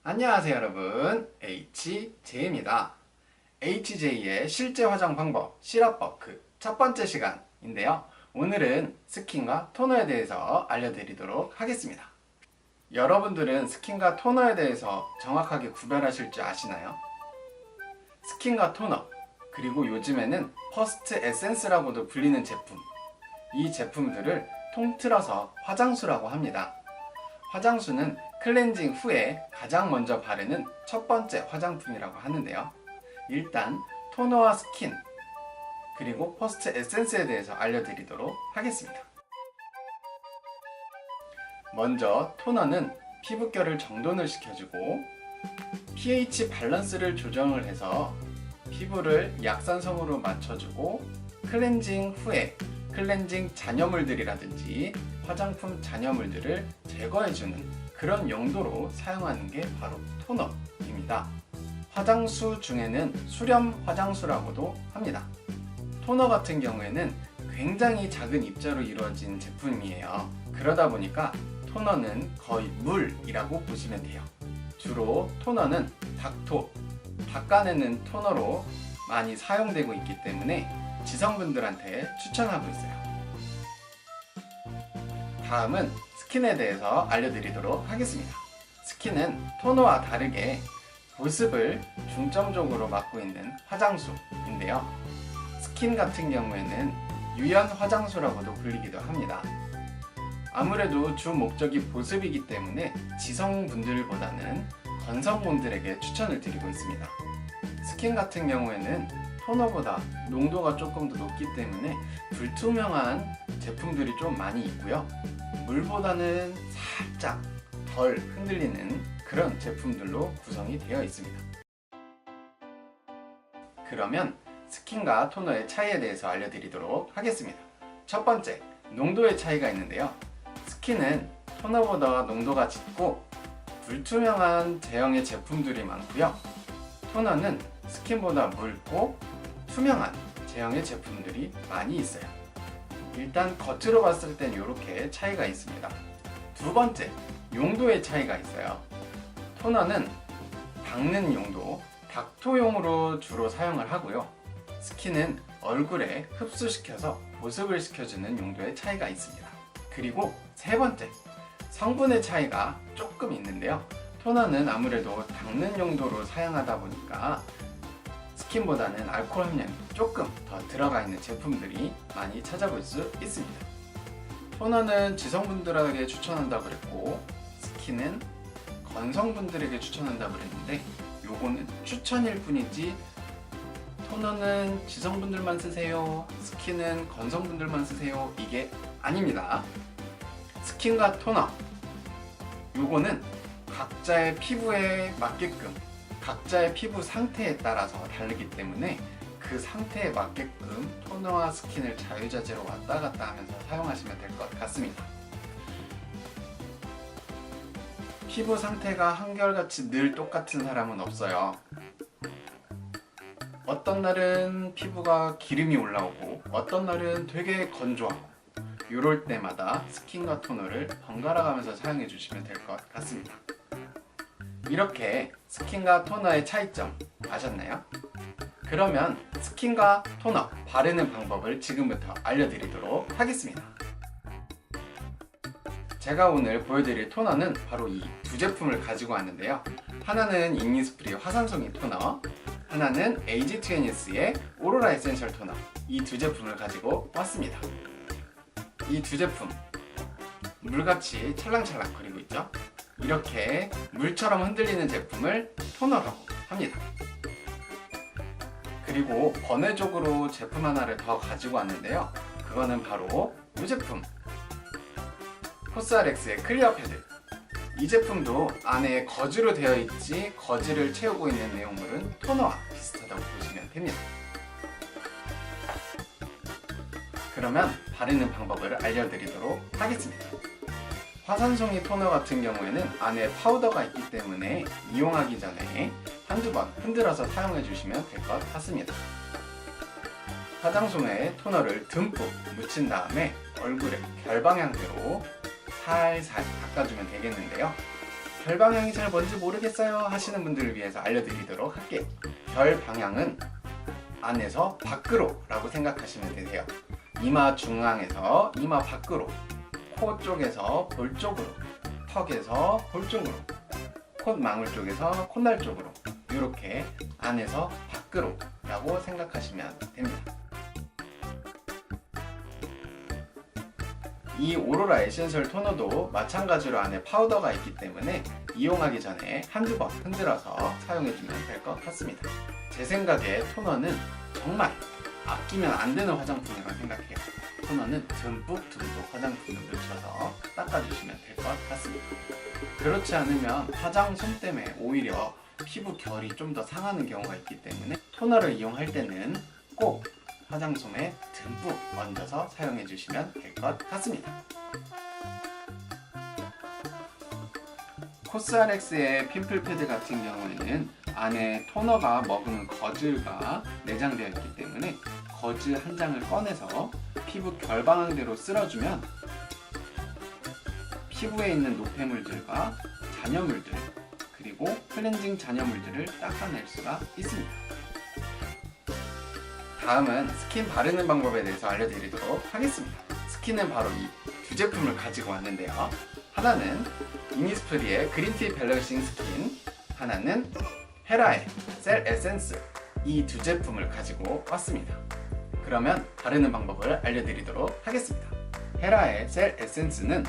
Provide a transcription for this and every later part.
안녕하세요 여러분, HJ입니다. HJ의 실제 화장 방법, 시럽버크 첫 번째 시간인데요. 오늘은 스킨과 토너에 대해서 알려드리도록 하겠습니다. 여러분들은 스킨과 토너에 대해서 정확하게 구별하실 줄 아시나요? 스킨과 토너, 그리고 요즘에는 퍼스트 에센스라고도 불리는 제품, 이 제품들을 통틀어서 화장수라고 합니다. 화장수는 클렌징 후에 가장 먼저 바르는 첫 번째 화장품이라고 하는데요. 일단 토너와 스킨, 그리고 퍼스트 에센스에 대해서 알려드리도록 하겠습니다. 먼저 토너는 피부결을 정돈을 시켜주고 pH 밸런스를 조정을 해서 피부를 약산성으로 맞춰주고 클렌징 후에 클렌징 잔여물들이라든지 화장품 잔여물들을 제거해주는 그런 용도로 사용하는 게 바로 토너입니다. 화장수 중에는 수렴 화장수라고도 합니다. 토너 같은 경우에는 굉장히 작은 입자로 이루어진 제품이에요. 그러다 보니까 토너는 거의 물이라고 보시면 돼요. 주로 토너는 닥토, 닦아내는 토너로 많이 사용되고 있기 때문에 지성분들한테 추천하고 있어요. 다음은 스킨에 대해서 알려드리도록 하겠습니다. 스킨은 토너와 다르게 보습을 중점적으로 맡고 있는 화장수인데요. 스킨 같은 경우에는 유연 화장수라고도 불리기도 합니다. 아무래도 주 목적이 보습이기 때문에 지성분들보다는 건성분들에게 추천을 드리고 있습니다. 스킨 같은 경우에는 토너보다 농도가 조금 더 높기 때문에 불투명한 제품들이 좀 많이 있고요. 물보다는 살짝 덜 흔들리는 그런 제품들로 구성이 되어 있습니다. 그러면 스킨과 토너의 차이에 대해서 알려드리도록 하겠습니다. 첫 번째, 농도의 차이가 있는데요. 스킨은 토너보다 농도가 짙고 불투명한 제형의 제품들이 많고요. 토너는 스킨보다 묽고 투명한 제형의 제품들이 많이 있어요. 일단 겉으로 봤을 땐 이렇게 차이가 있습니다. 두 번째, 용도의 차이가 있어요. 토너는 닦는 용도, 닥토용으로 주로 사용을 하고요. 스킨은 얼굴에 흡수시켜서 보습을 시켜주는 용도의 차이가 있습니다. 그리고 세 번째, 성분의 차이가 조금 있는데요. 토너는 아무래도 닦는 용도로 사용하다 보니까 스킨보다는 알코올 함량이 조금 더 들어가 있는 제품들이 많이 찾아볼 수 있습니다. 토너는 지성분들에게 추천한다고 그랬고 스킨은 건성분들에게 추천한다고 그랬는데 요거는 추천일 뿐이지 토너는 지성분들만 쓰세요, 스킨은 건성분들만 쓰세요, 이게 아닙니다. 스킨과 토너, 요거는 각자의 피부에 맞게끔 각자의 피부 상태에 따라서 다르기 때문에 그 상태에 맞게끔 토너와 스킨을 자유자재로 왔다 갔다 하면서 사용하시면 될 것 같습니다. 피부 상태가 한결같이 늘 똑같은 사람은 없어요. 어떤 날은 피부가 기름이 올라오고 어떤 날은 되게 건조하고 이럴 때마다 스킨과 토너를 번갈아 가면서 사용해 주시면 될 것 같습니다. 이렇게 스킨과 토너의 차이점 아셨나요? 그러면 스킨과 토너 바르는 방법을 지금부터 알려드리도록 하겠습니다. 제가 오늘 보여드릴 토너는 바로 이 두 제품을 가지고 왔는데요. 하나는 이니스프리 화산송이 토너, 하나는 에이지2NS의 오로라 에센셜 토너, 이 두 제품을 가지고 왔습니다. 이 두 제품 물같이 찰랑찰랑거리고 있죠? 이렇게 물처럼 흔들리는 제품을 토너라고 합니다. 그리고 번외적으로 제품 하나를 더 가지고 왔는데요. 그거는 바로 이 제품 코스알엑스의 클리어 패드. 이 제품도 안에 거즈로 되어 있지 거즈를 채우고 있는 내용물은 토너와 비슷하다고 보시면 됩니다. 그러면 바르는 방법을 알려드리도록 하겠습니다. 화산송이 토너 같은 경우에는 안에 파우더가 있기 때문에 이용하기 전에 한두 번 흔들어서 사용해 주시면 될 것 같습니다. 화장솜에 토너를 듬뿍 묻힌 다음에 얼굴에 결방향대로 살살 닦아주면 되겠는데요. 별 방향이 잘 뭔지 모르겠어요 하시는 분들을 위해서 알려드리도록 할게요. 별 방향은 안에서 밖으로 라고 생각하시면 되세요. 이마 중앙에서 이마 밖으로, 코 쪽에서 볼 쪽으로, 턱에서 볼 쪽으로, 콧망울 쪽에서 콧날 쪽으로, 이렇게 안에서 밖으로 라고 생각하시면 됩니다. 이 오로라 에센셜 토너도 마찬가지로 안에 파우더가 있기 때문에 이용하기 전에 한두 번 흔들어서 사용해주면 될 것 같습니다. 제 생각에 토너는 정말 아끼면 안 되는 화장품이라고 생각해요. 토너는 듬뿍 화장품을 묻혀서 닦아주시면 될 것 같습니다. 그렇지 않으면 화장솜 때문에 오히려 피부 결이 좀 더 상하는 경우가 있기 때문에 토너를 이용할 때는 꼭 화장솜에 듬뿍 얹어서 사용해 주시면 될 것 같습니다. 코스알엑스의 핀플 패드 같은 경우에는 안에 토너가 머금은 거즈가 내장되어 있기 때문에 거즈 한 장을 꺼내서 피부 결방향대로 쓸어주면 피부에 있는 노폐물들과 잔여물들 그리고 클렌징 잔여물들을 닦아낼 수가 있습니다. 다음은 스킨 바르는 방법에 대해서 알려드리도록 하겠습니다. 스킨은 바로 이 두 제품을 가지고 왔는데요. 하나는 이니스프리의 그린티 밸런싱 스킨, 하나는 헤라의 셀 에센스, 이 두 제품을 가지고 왔습니다. 그러면 바르는 방법을 알려드리도록 하겠습니다. 헤라의 셀 에센스는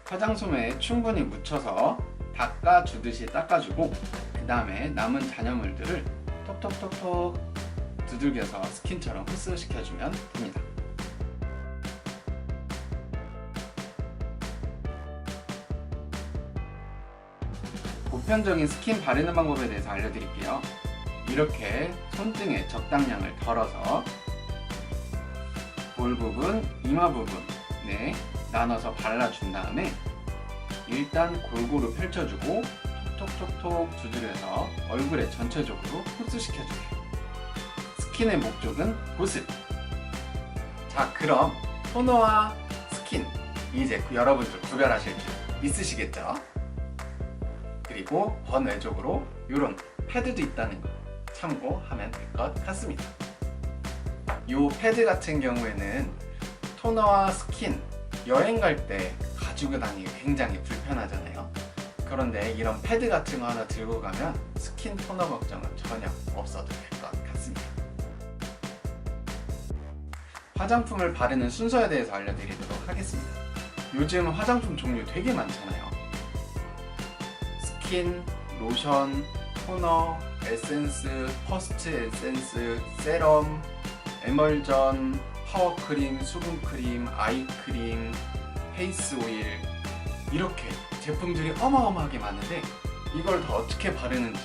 화장솜에 충분히 묻혀서 닦아주듯이 닦아주고 그 다음에 남은 잔여물들을 톡톡톡톡 두들겨서 스킨처럼 흡수시켜주면 됩니다. 보편적인 스킨 바르는 방법에 대해서 알려드릴게요. 이렇게 손등에 적당량을 덜어서 볼 부분, 이마 부분에 나눠서 발라준 다음에 일단 골고루 펼쳐주고 톡톡톡톡 두드려서 얼굴에 전체적으로 흡수시켜주세요. 스킨의 목적은 보습. 자, 그럼 토너와 스킨 이제 여러분들 구별하실 줄 있으시겠죠? 그리고 번외적으로 이런 패드도 있다는 거 참고하면 될 것 같습니다. 이 패드 같은 경우에는 토너와 스킨 여행 갈 때 가지고 다니기 굉장히 불편하잖아요. 그런데 이런 패드 같은 거 하나 들고 가면 스킨 토너 걱정은 전혀 없어도 될 것 같습니다. 화장품을 바르는 순서에 대해서 알려드리도록 하겠습니다. 요즘 화장품 종류 되게 많잖아요. 스킨, 로션, 토너, 에센스, 퍼스트 에센스, 세럼, 에멀전, 파워크림, 수분크림, 아이크림, 페이스 오일, 이렇게 제품들이 어마어마하게 많은데 이걸 다 어떻게 바르는지,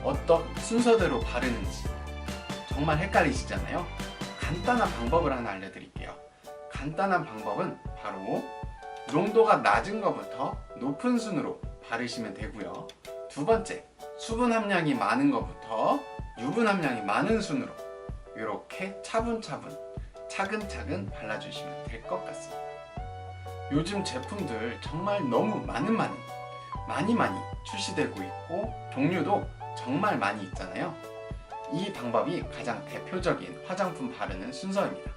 어떤 순서대로 바르는지 정말 헷갈리시잖아요. 간단한 방법을 하나 알려드릴게요. 간단한 방법은 바로 농도가 낮은 것부터 높은 순으로 바르시면 되고요. 두 번째, 수분 함량이 많은 것부터 유분 함량이 많은 순으로 이렇게 차분차분 차근차근 발라주시면 될 것 같습니다. 요즘 제품들 정말 너무 많이 출시되고 있고 종류도 정말 많이 있잖아요. 이 방법이 가장 대표적인 화장품 바르는 순서입니다.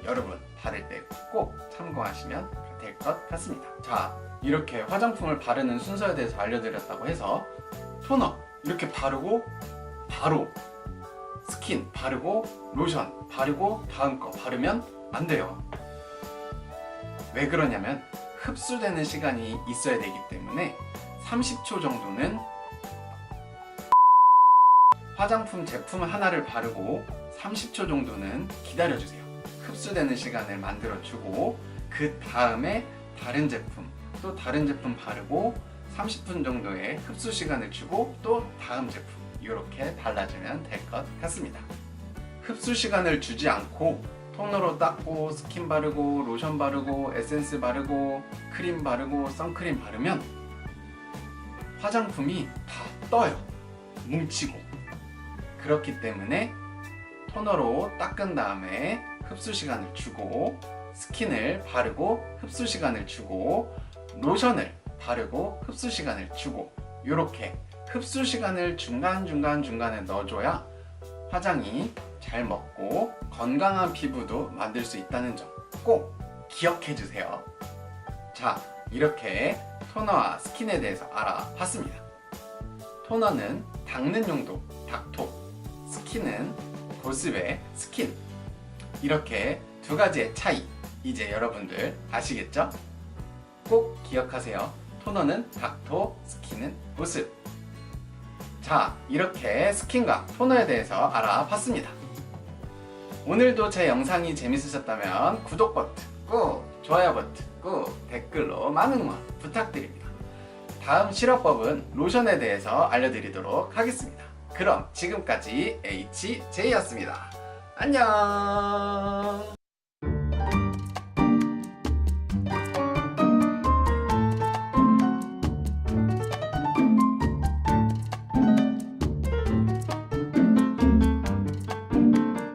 여러분 바를 때 꼭 참고하시면 될 것 같습니다. 자, 이렇게 화장품을 바르는 순서에 대해서 알려드렸다고 해서 토너 이렇게 바르고 바로 스킨 바르고 로션 바르고 다음 거 바르면 안 돼요. 왜 그러냐면 흡수되는 시간이 있어야 되기 때문에 30초 정도는 화장품 제품 하나를 바르고 30초 정도는 기다려주세요. 흡수되는 시간을 만들어주고 그 다음에 다른 제품 또 다른 제품 바르고 30분 정도의 흡수 시간을 주고 또 다음 제품 이렇게 발라주면 될 것 같습니다. 흡수 시간을 주지 않고 토너로 닦고 스킨 바르고 로션 바르고 에센스 바르고 크림 바르고 선크림 바르면 화장품이 다 떠요. 뭉치고. 그렇기 때문에 토너로 닦은 다음에 흡수 시간을 주고 스킨을 바르고 흡수 시간을 주고 로션을 바르고 흡수 시간을 주고, 이렇게 흡수 시간을 중간에 넣어줘야 화장이 잘 먹고 건강한 피부도 만들 수 있다는 점 꼭 기억해 주세요. 자, 이렇게 토너와 스킨에 대해서 알아봤습니다. 토너는 닦는 용도 닥토, 스킨은 보습의 스킨. 이렇게 두 가지의 차이, 이제 여러분들 아시겠죠? 꼭 기억하세요. 토너는 닥토, 스킨은 보습. 자, 이렇게 스킨과 토너에 대해서 알아봤습니다. 오늘도 제 영상이 재밌으셨다면 구독 버튼 꾹, 좋아요 버튼 꾹, 댓글로 많은 응원 부탁드립니다. 다음 실험법은 로션에 대해서 알려드리도록 하겠습니다. 그럼 지금까지 HJ였습니다. 안녕.